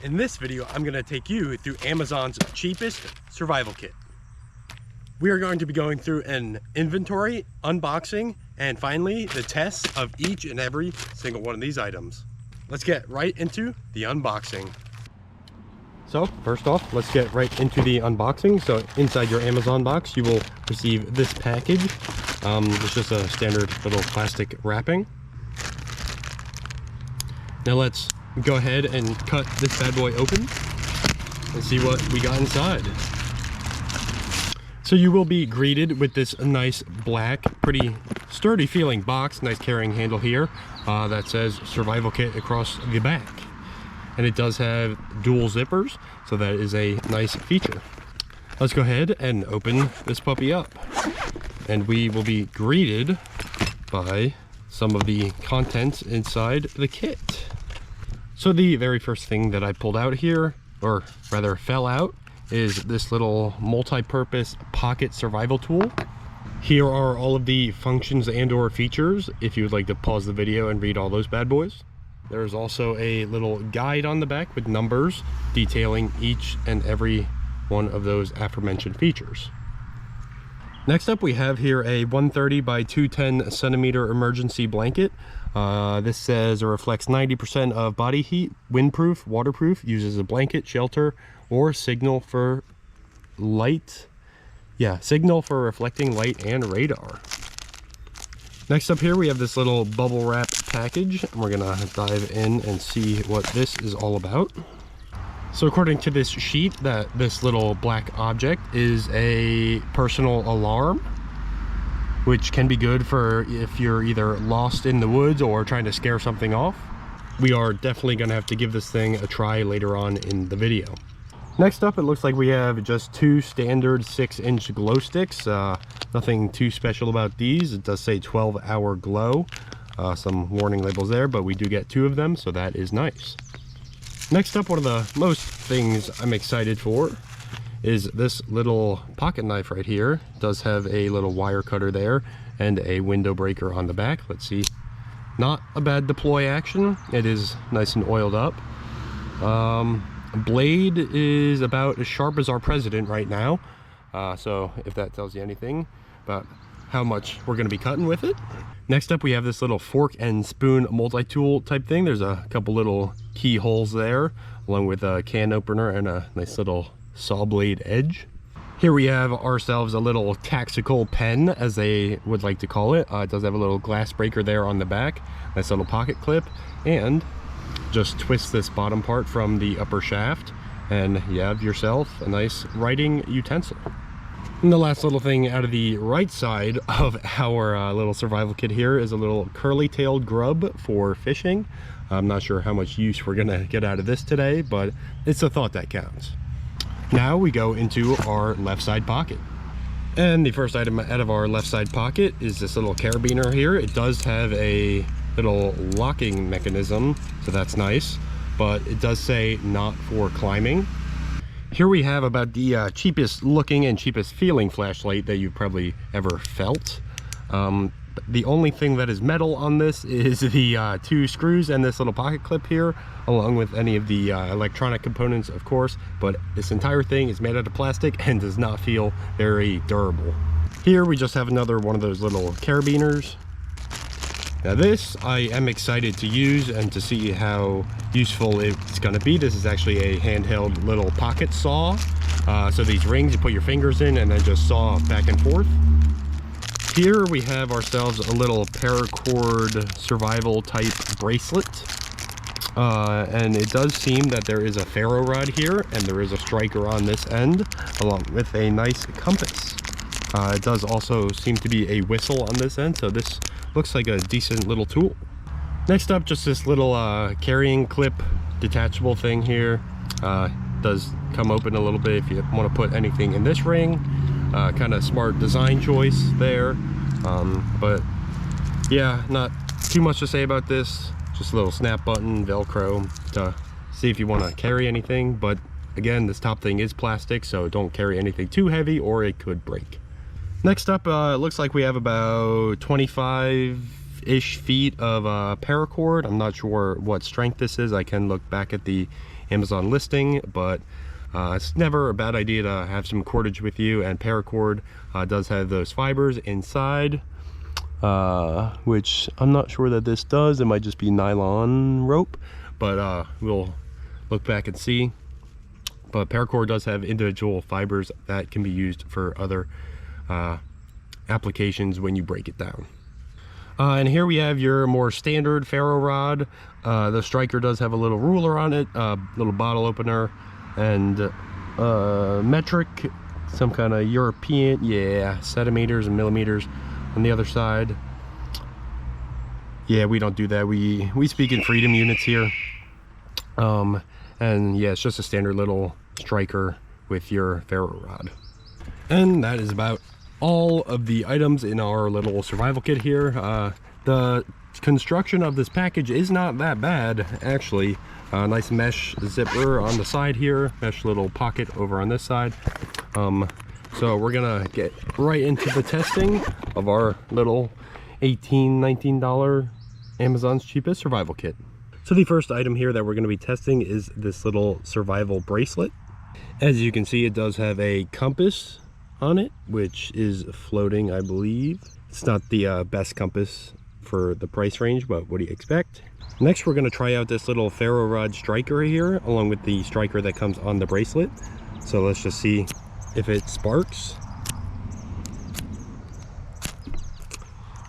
In this video, I'm gonna take you through Amazon's cheapest survival kit. We are going to be going through an inventory, unboxing, and finally the tests of each and every single one of these items. Let's get right into the unboxing. So first off, let's get right into the unboxing. So inside your Amazon box, you will receive this package. It's just a standard little plastic wrapping. Now let's go ahead and cut this bad boy open and see what we got inside. So you will be greeted with this nice black, pretty sturdy feeling box, nice carrying handle here that says survival kit across the back. And it does have dual zippers, so that is a nice feature. Let's go ahead and open this puppy up. And we will be greeted by some of the contents inside the kit. So the very first thing that I pulled out here, or rather fell out, is this little multi-purpose pocket survival tool. Here are all of the functions and or features if you would like to pause the video and read all those bad boys. There's also a little guide on the back with numbers detailing each and every one of those aforementioned features. Next up, we have here a 130 by 210 centimeter emergency blanket. This says it reflects 90% of body heat, windproof, waterproof, uses a blanket, shelter, or signal for light. Yeah, signal for reflecting light and radar. Next up here, we have this little bubble wrap package, and we're gonna dive in and see what this is all about. So according to this sheet, this little black object is a personal alarm, which can be good for if you're either lost in the woods or trying to scare something off. We are definitely gonna have to give this thing a try later on in the video. Next up, it looks like we have just two standard 6-inch glow sticks. Nothing too special about these. It does say 12-hour glow. Some warning labels there, but we do get two of them, so that is nice. Next up, one of the most things I'm excited for is this little pocket knife right here. It does have a little wire cutter there and a window breaker on the back. Let's see. Not a bad deploy action. It is nice and oiled up. Blade is about as sharp as our president right now. So if that tells you anything about how much we're going to be cutting with it. Next up, we have this little fork and spoon multi-tool type thing. There's a couple little keyholes there, along with a can opener and a nice little saw blade edge. Here we have ourselves a little tactical pen, as they would like to call it. It does have a little glass breaker there on the back, nice little pocket clip, and just twist this bottom part from the upper shaft, and you have yourself a nice writing utensil. And the last little thing out of the right side of our little survival kit here is a little curly-tailed grub for fishing. I'm not sure how much use we're gonna get out of this today, but it's a thought that counts. Now we go into our left side pocket. And the first item out of our left side pocket is this little carabiner here. It does have a little locking mechanism, so that's nice, but it does say not for climbing. Here we have about the cheapest looking and cheapest feeling flashlight that you've probably ever felt. The only thing that is metal on this is the two screws and this little pocket clip here, along with any of the electronic components, of course, but this entire thing is made out of plastic and does not feel very durable. Here we just have another one of those little carabiners. Now this I am excited to use and to see how useful it's going to be. This is actually a handheld little pocket saw. So these rings you put your fingers in and then just saw back and forth. Here we have ourselves a little paracord survival type bracelet. And it does seem that there is a ferro rod here and there is a striker on this end, along with a nice compass. It does also seem to be a whistle on this end, so this looks like a decent little tool. Next up, just this little carrying clip detachable thing here. Does come open a little bit if you want to put anything in this ring. Kind of smart design choice there. But yeah, not too much to say about this. Just a little snap button, Velcro to see if you want to carry anything. But again, this top thing is plastic, so don't carry anything too heavy or it could break. Next up, it looks like we have about 25-ish feet of paracord. I'm not sure what strength this is. I can look back at the Amazon listing, but it's never a bad idea to have some cordage with you, and paracord does have those fibers inside, which I'm not sure that this does. It might just be nylon rope, but we'll look back and see. But paracord does have individual fibers that can be used for other applications when you break it down. And here we have your more standard ferro rod. The striker does have a little ruler on it, little bottle opener, and metric, some kind of European, yeah, centimeters and millimeters on the other side. Yeah, we don't do that. We speak in freedom units here. And yeah, it's just a standard little striker with your ferro rod. And that is about all of the items in our little survival kit here. The construction of this package is not that bad, actually. Nice mesh zipper on the side here, mesh little pocket over on this side. So we're gonna get right into the testing of our little $19 Amazon's Cheapest survival kit. So the first item here that we're going to be testing is this little survival bracelet. As you can see, it does have a compass on it, which is floating, I believe. It's not the best compass for the price range, but what do you expect? Next, we're going to try out this little ferro rod striker here, along with the striker that comes on the bracelet. So let's just see if it sparks.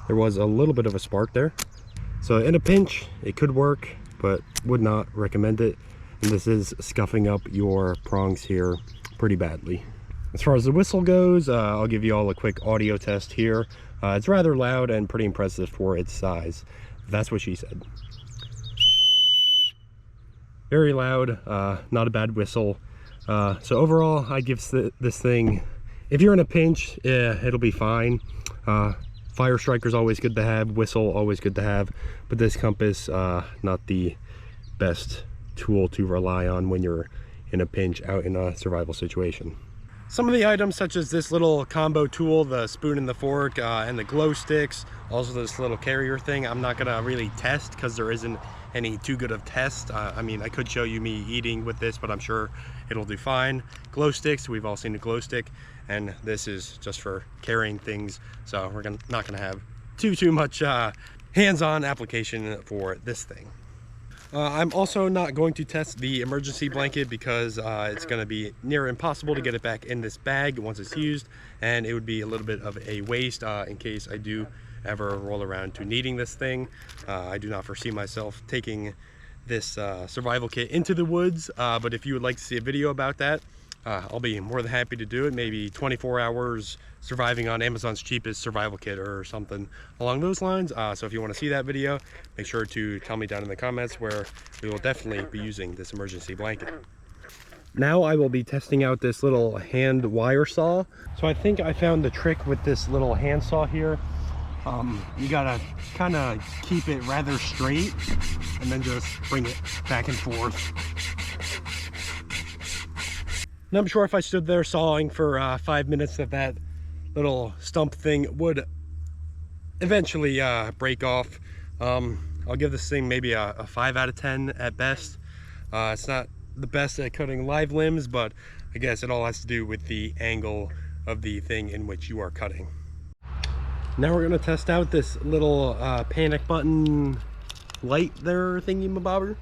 There was a little bit of a spark there. So in a pinch, it could work, but would not recommend it. And this is scuffing up your prongs here pretty badly. As far as the whistle goes, I'll give you all a quick audio test here. It's rather loud and pretty impressive for its size. That's what she said. Very loud, not a bad whistle. So overall, I give this thing, if you're in a pinch, yeah, it'll be fine. Fire striker's always good to have, whistle always good to have, but this compass, not the best tool to rely on when you're in a pinch out in a survival situation. Some of the items, such as this little combo tool, the spoon and the fork, and the glow sticks, also this little carrier thing, I'm not gonna really test because there isn't any too good of test. I mean, I could show you me eating with this, but I'm sure it'll do fine. Glow sticks, we've all seen a glow stick, and this is just for carrying things, so we're not gonna have too much hands-on application for this thing. I'm also not going to test the emergency blanket because it's going to be near impossible to get it back in this bag once it's used, and it would be a little bit of a waste in case I do ever roll around to needing this thing. I do not foresee myself taking this survival kit into the woods, but if you would like to see a video about that, I'll be more than happy to do it. Maybe 24 hours surviving on Amazon's Cheapest survival kit or something along those lines. So if you want to see that video, make sure to tell me down in the comments, where we will definitely be using this emergency blanket. Now I will be testing out this little hand wire saw. So I think I found the trick with this little hand saw here. You gotta kind of keep it rather straight and then just bring it back and forth. And I'm sure if I stood there sawing for 5 minutes that little stump thing would eventually break off. I'll give this thing maybe a 5 out of 10 at best. It's not the best at cutting live limbs, but I guess it all has to do with the angle of the thing in which you are cutting. Now we're going to test out this little panic button light there thingy-mabobber.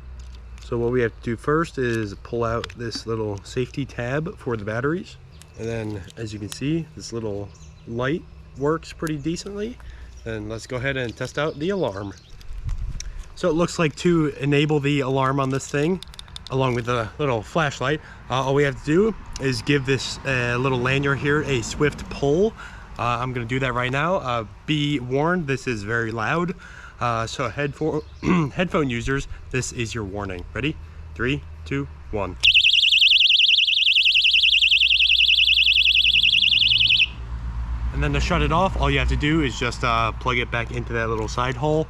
So what we have to do first is pull out this little safety tab for the batteries. And then, as you can see, this little light works pretty decently. And let's go ahead and test out the alarm. So it looks like to enable the alarm on this thing, along with the little flashlight, all we have to do is give this little lanyard here a swift pull. I'm gonna do that right now. Be warned, this is very loud. So headphone users, this is your warning. Ready? 3, 2, 1. And then to shut it off, all you have to do is just plug it back into that little side hole.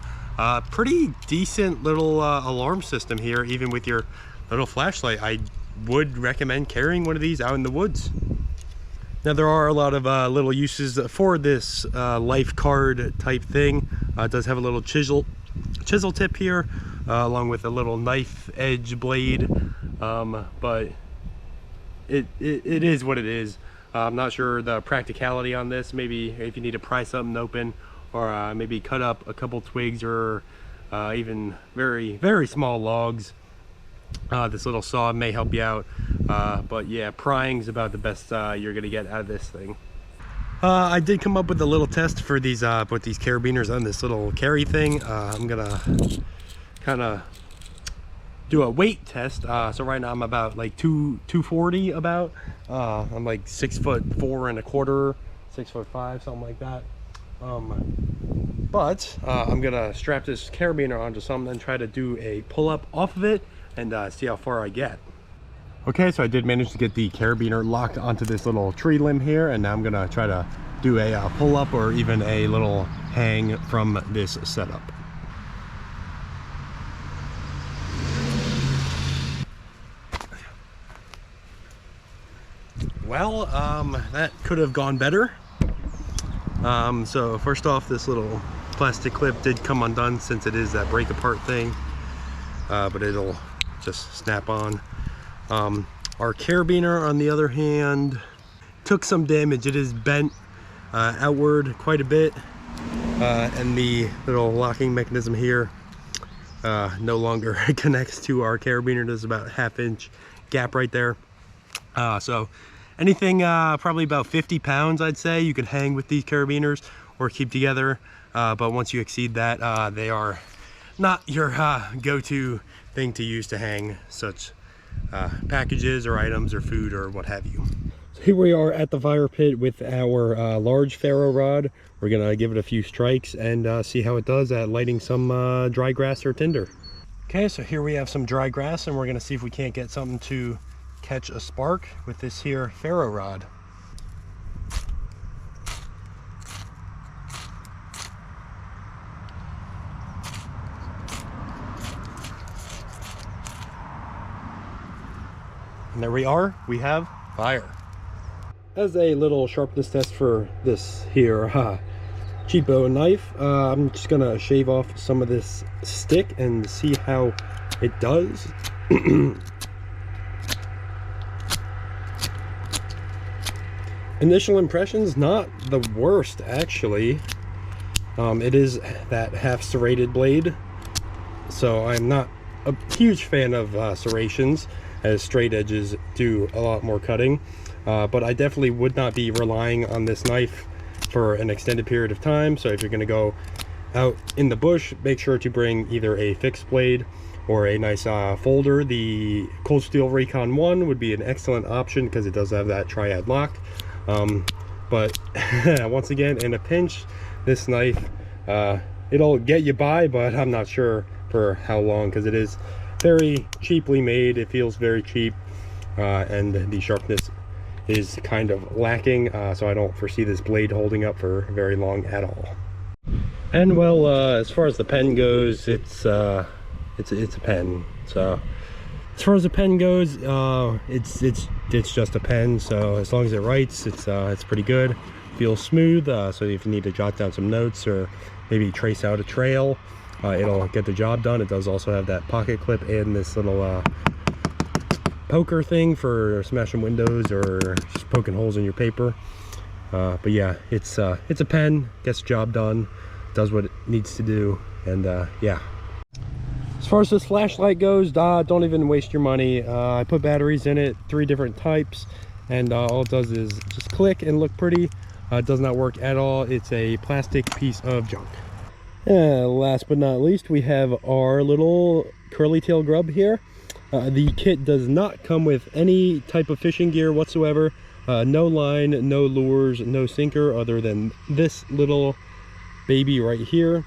Pretty decent little alarm system here, even with your little flashlight. I would recommend carrying one of these out in the woods. Now there are a lot of little uses for this life card type thing. It does have a little chisel tip here, along with a little knife edge blade but it is what it is. I'm not sure the practicality on this. Maybe if you need to pry something open, or maybe cut up a couple twigs, or even very small logs, this little saw may help you out. But yeah, prying is about the best you're gonna get out of this thing. I did come up with a little test for these carabiners on this little carry thing. I'm gonna kind of do a weight test. So right now I'm about like 240 about. I'm like 6'4 1/4, 6'5", something like that. But I'm gonna strap this carabiner onto something and try to do a pull-up off of it and see how far I get. Okay, so I did manage to get the carabiner locked onto this little tree limb here, and now I'm gonna try to do a pull-up or even a little hang from this setup. Well, that could have gone better. So first off, this little plastic clip did come undone since it is that break apart thing, but it'll just snap on. Our carabiner, on the other hand, took some damage. It is bent outward quite a bit, and the little locking mechanism here no longer connects to our carabiner. There's about a ½ inch gap right there. So anything probably about 50 pounds, I'd say, you can hang with these carabiners or keep together. But once you exceed that, they are not your go-to thing to use to hang such packages or items or food or what have you. So here we are at the fire pit with our large ferro rod. We're gonna give it a few strikes and see how it does at lighting some dry grass or tinder. Okay, so here we have some dry grass, and we're gonna see if we can't get something to catch a spark with this here ferro rod. And there we are, we have fire. As a little sharpness test for this here cheapo knife, I'm just gonna shave off some of this stick and see how it does. Initial impressions, not the worst actually. It is that half serrated blade, so I'm not a huge fan of serrations, as straight edges do a lot more cutting. But I definitely would not be relying on this knife for an extended period of time. So if you're going to go out in the bush, make sure to bring either a fixed blade or a nice folder. The Cold Steel Recon 1 would be an excellent option because it does have that triad lock. But once again, in a pinch, this knife, it'll get you by, but I'm not sure for how long, because it is very cheaply made. It feels very cheap, and the sharpness is kind of lacking, so I don't foresee this blade holding up for very long at all. And well, as far as the pen goes, it's a pen. So as far as the pen goes, it's just a pen. So as long as it writes, it's pretty good. Feels smooth. So if you need to jot down some notes or maybe trace out a trail, it'll get the job done. It does also have that pocket clip and this little poker thing for smashing windows or just poking holes in your paper. But yeah, it's a pen, gets the job done, does what it needs to do, and yeah. As far as this flashlight goes, don't even waste your money. I put batteries in it, 3 different types, and all it does is just click and look pretty. It does not work at all. It's a plastic piece of junk. Last but not least, we have our little curly tail grub here. The kit does not come with any type of fishing gear whatsoever. No line, no lures, no sinker, other than this little baby right here.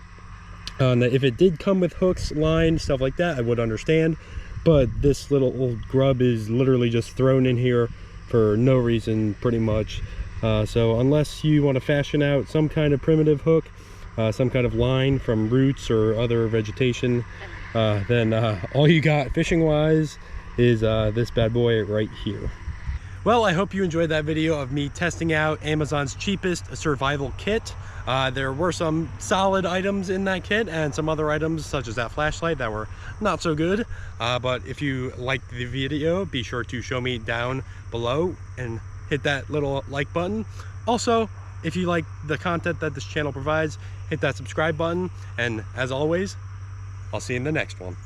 If it did come with hooks, line, stuff like that, I would understand. But this little old grub is literally just thrown in here for no reason, pretty much. So unless you want to fashion out some kind of primitive hook, some kind of line from roots or other vegetation, then all you got fishing wise is this bad boy right here. Well, I hope you enjoyed that video of me testing out Amazon's cheapest survival kit. There were some solid items in that kit and some other items such as that flashlight that were not so good. But if you liked the video, be sure to show me down below and hit that little like button. Also, if you like the content that this channel provides, hit that subscribe button. And as always, I'll see you in the next one.